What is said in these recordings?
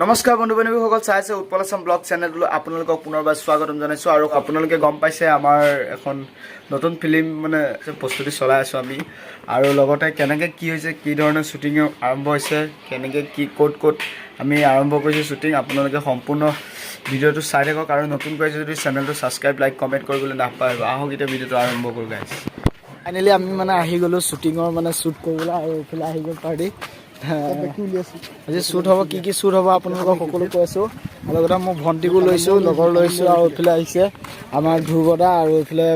নমস্কাৰ বন্ধু বান্ধৱীসকল, চাইছে উৎপল আছাম ব্লগ চেনেলটো আপোনালোকক পুনৰবাৰ স্বাগতম জনাইছোঁ। আৰু আপোনালোকে গম পাইছে আমাৰ এখন নতুন ফিল্ম মানে প্ৰস্তুতি চলাই আছোঁ আমি। আৰু লগতে কেনেকৈ কি হৈছে, কি ধৰণে শ্বুটিং আৰম্ভ হৈছে, কেনেকৈ কি ক'ত আমি আৰম্ভ কৰিছোঁ শ্বুটিং, আপোনালোকে সম্পূৰ্ণ ভিডিঅ'টো চাই থাকক। আৰু নতুনকৈ যদি চেনেলটো ছাবস্ক্ৰাইব, লাইক, কমেণ্ট কৰিবলৈ নাপাহৰিব। আহক এতিয়া ভিডিঅ'টো আৰম্ভ কৰোঁ গাইছ। ফাইনেলি আমি মানে আহি গ'লোঁ শ্বুটিঙৰ মানে শ্বুট কৰিবলৈ, আৰু এইফালে আহি গ'ল পাৰ্টি। আজি শ্বুট হ'ব, কি শ্বুট হ'ব আপোনালোকক সকলো কৈ আছোঁ। লগতে মোৰ ভণ্টিকো লৈছোঁ, লগৰ লৈছোঁ, আৰু এইফালে আহিছে আমাৰ ধ্ৰুৱদা, আৰু এইফালে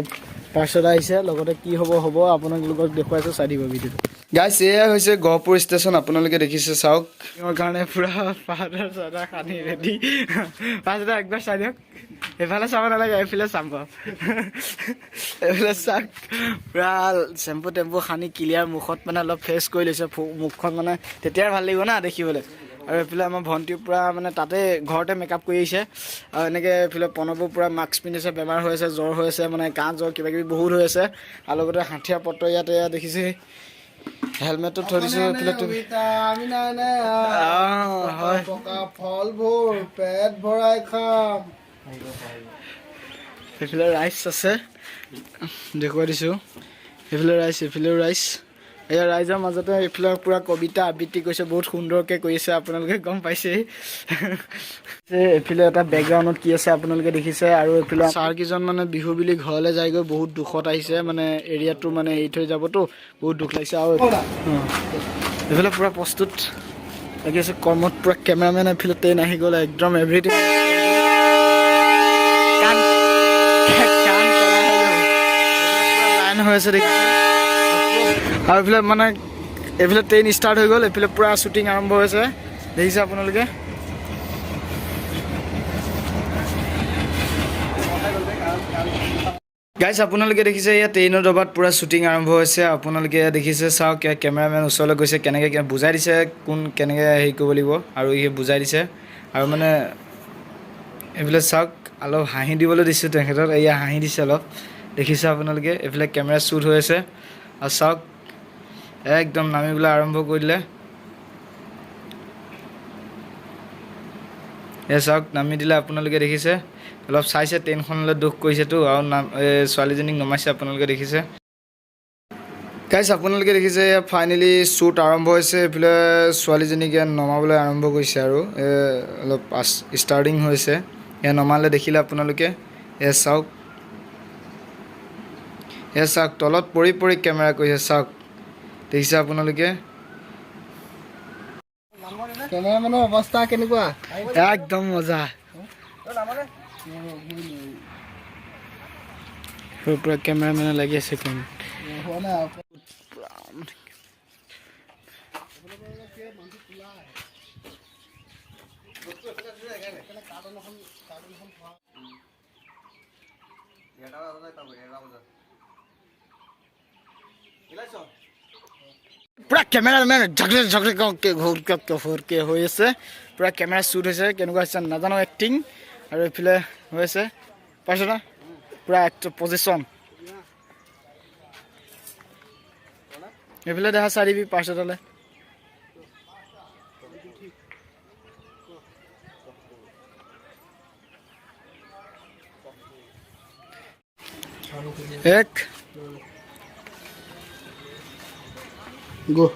পাৰ্শ্বদা আহিছে। লগতে কি হ'ব আপোনালোকক দেখুৱাইছোঁ, চাই দিব ভিডিঅ'টো। গাইছ, এয়া হৈছে গহপুৰ ষ্টেচন, আপোনালোকে দেখিছে চাওক। মোৰ কাৰণে পুৰা পাউডাৰ চাউডাৰ সানি ৰেডি। পাৰ্শ্বদা একবাৰ চাই দিয়ক, এইফালে চাব নালাগে, এইফালে চাব। এইফালে চাওক, পুৰা চেম্পু টেম্পু সানি ক্লিয়াৰ, মুখত মানে অলপ ফ্ৰেছ কৰি লৈছে মুখখন, মানে তেতিয়াই ভাল লাগিব না দেখিবলৈ। আৰু এইফালে আমাৰ ভণ্টি পূৰা মানে তাতে ঘৰতে মেকআপ কৰি আহিছে। আৰু এনেকৈ এইফালে প্ৰণৱো পূৰা মাস্ক পিন্ধিছে, বেমাৰ হৈ আছে, জ্বৰ হৈ আছে, মানে কাহ জ্বৰ কিবাকিবি বহুত হৈ আছে। আৰু লগতে হাঠিয়া পত্ৰ ইয়াতে দেখিছে, হেলমেটটো থৈ দিছোঁ। এইফালে ফলবোৰ পেট ভৰাই খাম। সেইফালে ৰাইচ আছে, দেখুৱাই দিছোঁ। সেইফালে ৰাইচ, এইফালেও ৰাইচ। এয়া ৰাইজৰ মাজতে এইফালে পুৰা কবিতা আবৃত্তি কৰিছে, বহুত সুন্দৰকৈ কৰিছে, আপোনালোকে গম পাইছেই। এইফালে এটা বেকগ্ৰাউণ্ডত কি আছে আপোনালোকে দেখিছে। আৰু এইফালে ছাৰকেইজন মানে বিহু বুলি ঘৰলৈ যায়গৈ, বহুত দুখত আহিছে, মানে এৰিয়াটো মানে এৰি থৈ যাবতো, বহুত দুখ লাগিছে। আৰু এইফালে পূৰা প্ৰস্তুত লাগি আছে কৰ্মত, পূৰা কেমেৰামেন এইফালে ট্ৰেইন আহি গ'ল, একদম এভৰিথিং লাইন হৈ আছে দেখিছে। আৰু এইফালে মানে এইফালে ট্ৰেইন ষ্টাৰ্ট হৈ গ'ল, এইফালে পূৰা শ্বুটিং আৰম্ভ হৈছে, দেখিছে আপোনালোকে। গাইছ, আপোনালোকে দেখিছে এয়া ট্ৰেইনৰ ডবাত পূৰা শ্বুটিং আৰম্ভ হৈছে, আপোনালোকে দেখিছে চাওক। কেমেৰামেন ওচৰলৈ গৈছে, কেনেকৈ বুজাই দিছে, কেনেকৈ হেৰি কৰিব লাগিব, আৰু সি বুজাই দিছে। আৰু মানে এইফালে চাওক, অলপ হাঁহি দিবলৈ দিছোঁ তেখেতক, এয়া হাঁহি দিছে অলপ, দেখিছে আপোনালোকে। এইফালে কেমেৰা শ্বুট হৈ আছে, আৰু চাওক একদম নামিবলৈ আৰম্ভ কৰি দিলে। এই চাওক নামি দিলে, আপোনালোকে দেখিছে। অলপ চাইছে, ট্ৰেইনখনলৈ দুখ কৰিছেতো, আৰু ছোৱালীজনীক নমাইছে, আপোনালোকে দেখিছে। গাইছ, আপোনালোকে দেখিছে ফাইনেলি শ্বুট আৰম্ভ হৈছে। এইফালে ছোৱালীজনীক নমাবলৈ আৰম্ভ কৰিছে, আৰু অলপ ষ্টাৰ্টিং হৈছে। এয়া নমালে দেখিলে আপোনালোকে। এয়া চাওক, এয়া চাওক, তলত পৰি পৰি কেমেৰা কৰিছে, চাওক দেখিছে আপোনালোকে। কেমেৰামেনৰ অৱস্থা কেনেকুৱা? একদম মজা, পুৰা কেমেৰামেনে লাগি আছে। পুৰা কেমেৰামেন ঝকঝকে হৈ আছে, পুৰা কেমেৰা শ্বুট হৈছে, কেনেকুৱা হৈছে নাজানো, এক্টিং। আৰু এইফালে হৈ আছে পাইছোঁ না, পুৰা পজিশ্যন। এইফালে দেখা চাই দিবি পাৰ্শ্বদালে। এক গো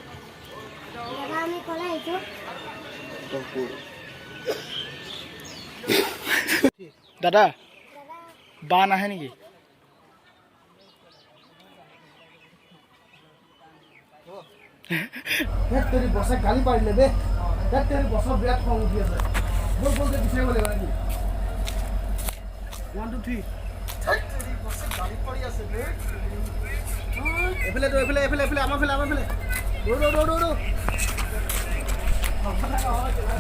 দাদা, বা নাহে নেকি? বছে গালি পাৰিলে দে, বছৰ বিৰাট খং উঠি আছে। বিচাৰিব লাগিব নেকি? 1 2 3 এইফালে আমাৰ ফালে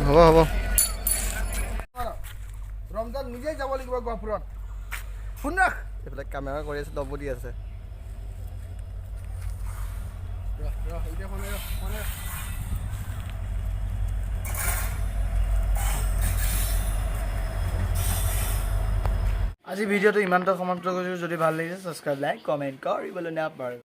হ'ব। ৰমজান নিজেই যাব লাগিব গহপুৰত। শুন ৰাখ, এইফালে কেমেৰা কৰি আছে, দব দি আছে। আজি ভিডিঅ'টো ইমানটা সমাপ্ত কৰিছোঁ। যদি ভাল লাগিছে ছাবস্ক্ৰাইব, লাইক, কমেণ্ট কৰিবলৈ নাপাহৰিব।